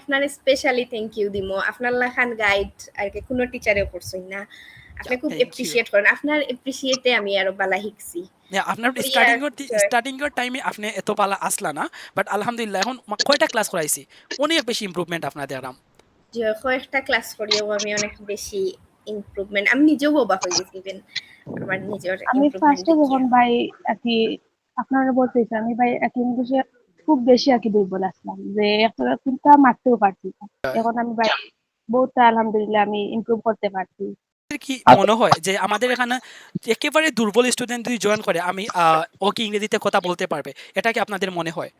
আপনার specially thank you দিমো আপনার লাখান guide আর কি কোনো টিচারেও করছেন না আপনি খুব থ্যাংক ইউ। এপ্রিসিয়েট করেন আপনার এপ্রিসিয়েটে আমি আরো বালা শিখছি আপনার করিয়া স্টার্টিং এর টাইমে আপনি এত পালা আসলা না, বাট আলহামদুলিল্লাহ এখন কয়টা ক্লাস করাইছি, অনেক বেশি ইমপ্রুভমেন্ট আপনার দেখলাম। যে কয়েকটা ক্লাস করিয়েও আমি অনেক বেশি ইমপ্রুভমেন্ট আমি নিজেও অবাক হয়ে গেছি ইভেন আমার নিজের আমি ইমপ্রুভমেন্ট ফার্স্টে দেখিয়া যখন ভাই আরকি আপনারা বলতেছি আমি ভাই আরকি ইংলিশে খুব বেশি আরকি দুর্বল আসলাম যে একটা চিন্তা মারতেও পারছি না। এখন আমি ভাই বহুতটা আলহামদুলিল্লাহ আমি ইমপ্রুভ করতে পারছি। আপনার কি মনে হয় যে আমাদের এখানে একেবারে দুর্বল স্টুডেন্ট যদি জয়েন করে আমি ও কি ইংরেজিতে কথা বলতে পারবে, এটা কি আপনাদের মনে হয়?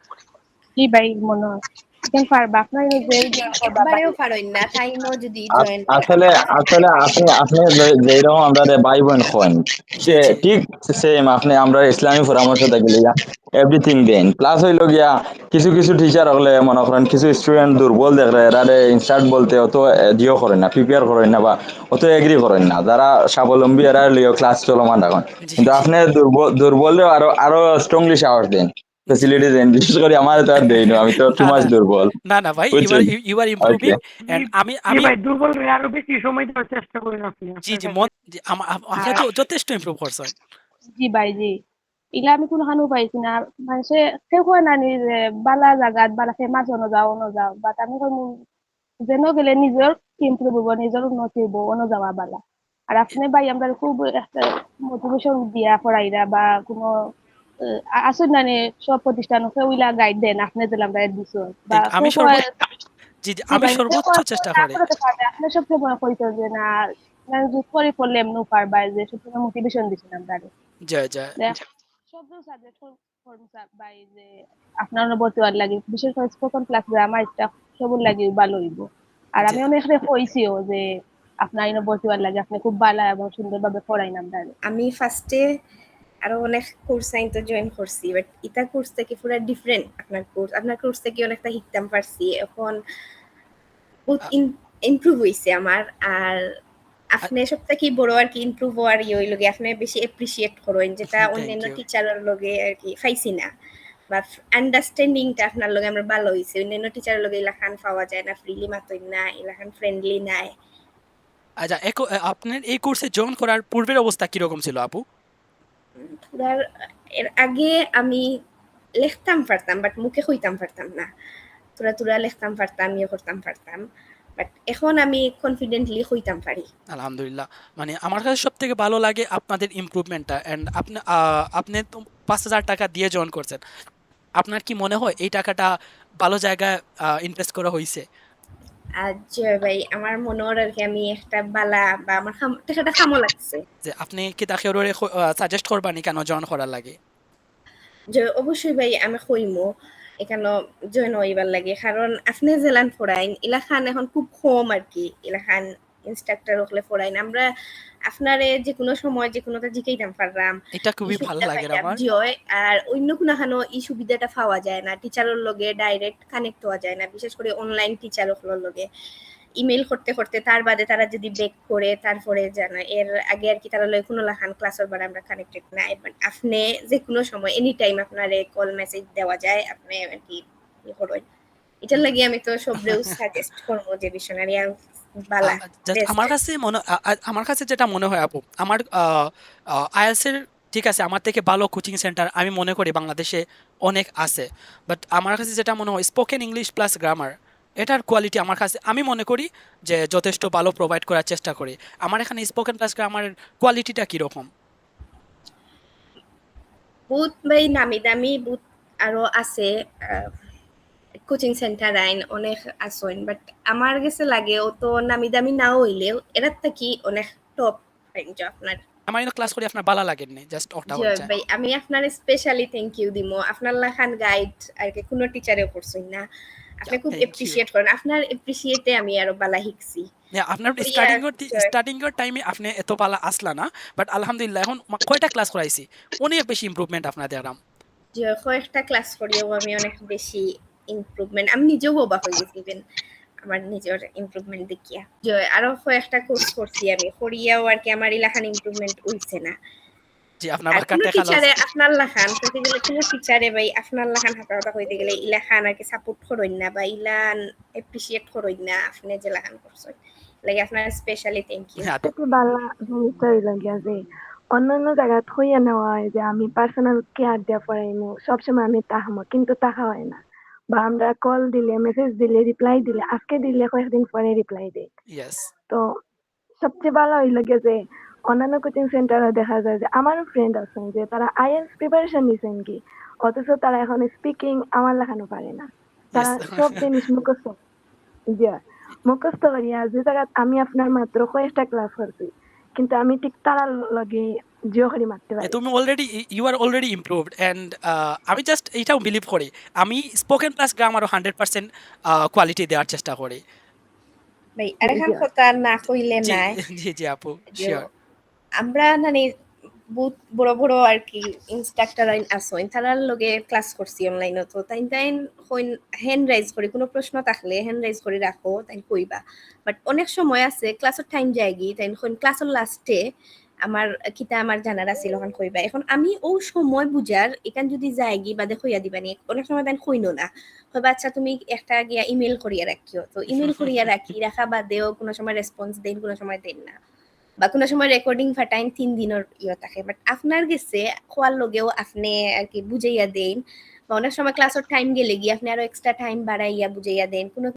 কি ভাই মনে হয় এখন পারবা আপনার যে জয়েন করবা ভাই একবারেও পারই না তাইনো যদি জয়েন করে আসলে আসলে আপনি আপনি যেরকম আমরা ভাই বোন হন জি সে জি ঠিক সেম আপনি আমরা ইসলামী পরামর্শ থাকি এভরিথিং দেন প্লাস হইল গিয়া কিছু কিছু টিচার হলে মনে করেন কিছু স্টুডেন্ট দুর্বল দেখলে এরারে ইনসার্ট বলতে অত দিও করেন না প্রিপেয়ার করেন না বা অত এগ্রি করেন না যারা স্বাবলম্বী এরা লিও ক্লাস চলমান রাখেন জি কিন্তু জি। আপনি দুর্বলেও আরো আরো স্ট্রংলি সাহস দেন ফেসিলিটি দেন বিশেষ করে আমার তো আর দেই না আমি তো টু না মাচ না দুর্বল না না ভাই, বুঝছেন ইউ আর ওকে ইমপ্রুভিং। জি এন্ড আমি জি আমি ভাই দুর্বল হয়ে আরো বেশি সময় দেওয়ার চেষ্টা করেন আপনি জি আপনার জি কাছে। জি, আপনি আর তো যথেষ্ট ইমপ্রুভ করছেন। জি ভাই জি এগুলা আমি কোনো হানু পাইছি না মানুষে কেউ কয় না নি যে বালা জাগাত বালা ফেমাস হনো যাও বাট আমি কই যেন গেলে নিজের ইমপ্রুভ হবো নিজের উন্নতি হবো অন্য যাওয়া বালা আর আপনি ভাই আমরা খুব একটা মোটিভেশন দিয়া পড়াইরা বা কোনো আসুন না নি সব প্রতিষ্ঠান ওইলা গাইড দেন আপনি যেন আমরা দিছো বা আমি কেউ কয় জি জি জি আমি ভাই কেউ সর্বোচ্চ কয় চেষ্টা না করি। করে তো পারবে আপনি সবচেয়ে মনে করিত যে না না জুত করে পড়লে এমনি পারবা যে সবসময় মোটিভেশন দিছিলাম তারে জয় জয়। সব সাবজেক্ট বাই যে আপনার ভর্তি হওয়ার লাগে বিশেষ করে স্পোকেন ক্লাস আমার স্টাফ সবর লাগে ভালো হইব আর আমি জয় অনেক কইছিও যে আপনার এনে ভর্তি হওয়ার লাগে আপনি খুব ভালো এবং সুন্দরভাবে পড়াই নাম তারে আমি ফার্স্টে আরো অনেক কোর্স আইন তো জয়েন করছি বাট ইটা কোর্স থেকে পুরো ডিফারেন্ট আপনার কোর্স থেকে অনেকটা শিখতাম পারছি এখন বহুত ইমপ্রুভ হইছে আমার আর আপনি সবথেকে বড় আর কি ইমপ্রুভ হওয়ার ইয়ে হইল গিয়ে আপনি বেশি এপ্রিসিয়েট করেন যেটা থ্যাংক অন্যান্য ইউ। টিচারের লগে আর কি পাইছি না বা আন্ডারস্ট্যান্ডিংটা আপনার লগে আমরা ভালো হইছে অন্যান্য টিচারের লগে ইলাখান পাওয়া যায় না ফ্রিলি মাতই না ইলাখান ফ্রেন্ডলি নাই আচ্ছা আপনার এই কোর্সে জয়েন করার পূর্বের অবস্থা কিরকম ছিল আপু? পুরার এর আগে আমি লিখতাম পারতাম বাট মুখে কইতাম পারতাম না তুরা তুরা লিখতাম পারতাম ইয়ে করতাম পারতাম বাট এখন আমি কনফিডেন্টলি কইতাম পারি আলহামদুলিল্লাহ। মানে আমার কাছে সবথেকে ভালো লাগে আপনাদের ইমপ্রুভমেন্টটা। অ্যান্ড আপনি তো ৫,০০০ টাকা দিয়ে জয়েন করছেন। আপনার কি মনে হয় এই টাকাটা ভালো জায়গায় ইনভেস্ট করা হইছে? আর জয় ভাই আমার মনে হয় আর কি আমি একটা বালা বা আমার টাকাটা খামো লাগছে যে আপনি কি তাকে ওরে সাজেস্ট করবানি কেন জয়েন করার লাগে? যে অবশ্যই ভাই আমি কইমু এখানে জয়েন হইবার লাগে কারণ আপনি জেলান পড়াইন ইলাখান এখন খুব কম আর কি ইলাখান ইনস্ট্রাক্টর হলে পড়াইন আমরা আপনারে যে কোনো সময় যে কোনোটা জিকাইতাম পারলাম এটা এই খুবই ভালো সুবিধা লাগে পাইতাম আমার। জয় আর অন্য কোনো হানো এই সুবিধাটা পাওয়া যায় না টিচারের লগে ডাইরেক্ট কানেক্ট হওয়া যায় না বিশেষ করে অনলাইন টিচার হলোর লগে ইমেল করতে করতে তার বাদে তারা যদি বেক করে তারপরে জানা এর আগে আর কি তারা লয় কোনো লাখান ক্লাসের বারে আমরা কানেক্টেড না বাট আপনি যে কোনো সময় এনি টাইম আপনার কল মেসেজ দেওয়া যায় আপনি আর কি করেন এটার লাগি আমি তো সবরেও সাজেস্ট করবো যে মিশনারি বালা জাস্ট বেস্ট আমার কাছে যেটা মনে হয় আপু, আমার আইএলটিএস এর ঠিক আছে আমার থেকে ভালো কোচিং সেন্টার আমি মনে করি বাংলাদেশে অনেক আছে, বাট আমার কাছে যেটা মনে হয় স্পোকেন ইংলিশ প্লাস গ্রামার এটার কোয়ালিটি আমার কাছে আমি মনে করি যে যথেষ্ট ভালো প্রোভাইড করার চেষ্টা করি। আমার এখানে স্পোকেন প্লাস গ্রামারের কোয়ালিটিটা কীরকম? বহুত ভাই নামি দামি বহুত আরো আছে কোচিং সেন্টার আইন অনেক আসেন বাট আমার কাছে লাগে ও তো নামি দামি নাও হইলেও এরা থাকি অনেক টপ রেঞ্জ আপনার আমার এখানে ক্লাস করি আপনার ভালো লাগেনি জাস্ট ওটা জি হচ্ছে। ভাই আমি আপনার স্পেশালি থ্যাংক ইউ দিমো আপনার লাখান গাইড আর কি কোনো টিচারেও করছেন না আপনি খুব থ্যাংক ইউ। এপ্রিসিয়েট করেন আপনার এপ্রিসিয়েটে আমি আরো বালা শিখছি আপনার করিয়া স্টার্টিং এর টাইমে আপনি এত পালা আসলা না, বাট আলহামদুলিল্লাহ এখন কয়টা ক্লাস করাইছি, অনেক বেশি ইমপ্রুভমেন্ট আপনার দেখলাম। যে কয়েকটা ক্লাস করিয়েও আমি অনেক বেশি ইমপ্রুভমেন্ট আমি নিজেও অবাক হয়ে গেছি ইভেন আমার নিজের ইমপ্রুভমেন্ট দেখিয়া যে আরো কয়েকটা কোর্স করছি আমি করিয়াও আর কি আমার এলাকান ইমপ্রুভমেন্ট হইছে না জি আপনার আর বাঁকা কোনো টেকা লস টিচারে আপনার লাখান কইতে গেলে কোনো টিচারে ভাই আপনার লাখান হাতা কথা কইতে গেলে ইলা খান আর কি সাপোর্ট করইন না বা ইলান এপ্রিশিয়েট করইন না আপনি যে লাখান করছেন লাগে আপনার স্পেশালি থ্যাংক ইউ হ্যাঁ সবচেয়ে বালা জিনিসটা হইল গিয়া যে অন্যান্য জায়গাত হইয়া নেওয়া হয় যে আমি পার্সোনাল কেয়ার দিয়া পড়াইমু সবসময় আমি তাহামো কিন্তু তাহা হয় না বা আমরা কল দিলে মেসেজ দিলে রিপ্লাই দিলে আজকে দিলে কয়েকদিন পরে রিপ্লাই দেই ইয়েস তো সবচেয়ে ভালো হইল গিয়ে যে অন্যান্য কোচিং সেন্টারে দেখা যায় যে আমারও ফ্রেন্ড আছেন যে তারা আইএলটিএস প্রিপারেশন নিছেন কি অথচ তারা এখন স্পিকিং আমার লেখানো পারে না তারা সব জিনিস মুখস্থ জি মুখস্থ করিয়া যে জায়গাত আমি আপনার মাত্র কয়েকটা ক্লাস করছি কিন্তু আমি ঠিক তার লগে জিও করে মারতে পারি তুমি already you are already improved and আমি জাস্ট এইটাও বিলিভ করি আমি স্পোকেন প্লাস গ্রামারও 100% কোয়ালিটি দেওয়ার চেষ্টা করি ভাই আরেকখান কথা না কইলে জি নাই জি জি আপু যে শিওর আমরা মানে বহুত বড় বড় আর কি ইনস্ট্রাক্টর আসইন তারার লগে ক্লাস করছি অনলাইনে তো তাই তাই হ্যান্ড রাইজ করি কোনো প্রশ্ন থাকলে হ্যান্ড রাইজ করে রাখো তাই কইবা বাট অনেক সময় আছে ক্লাসের টাইম যায়গি তাই ক্লাসের লাস্টে আমার কিতা আমার জানার আছিল ওখান কইবা এখন আমি ও সময় বুঝার এখান যদি যায়গি বা দেখইয়া দিবানি অনেক সময় তাই কইনো না কইবা আচ্ছা তুমি একটা গিয়া ইমেল করিয়া রাখিও তো ইমেল করিয়া রাখা বাদেও কোনো সময় রেসপন্স দেন কোনো সময় দেন না বা কোনো সময় রেকর্ডিং ফাটাইন 3 দিনের থাকে বাট আপনার গেছে খোয়ার লগেও আপনি আর কি বুঝাইয়া দেন বা অনেক সময় ক্লাসের টাইম গেলে গিয়ে আপনি আরো এক্সট্রা টাইম বাড়াইয়া বুঝাইয়া দেন কোনো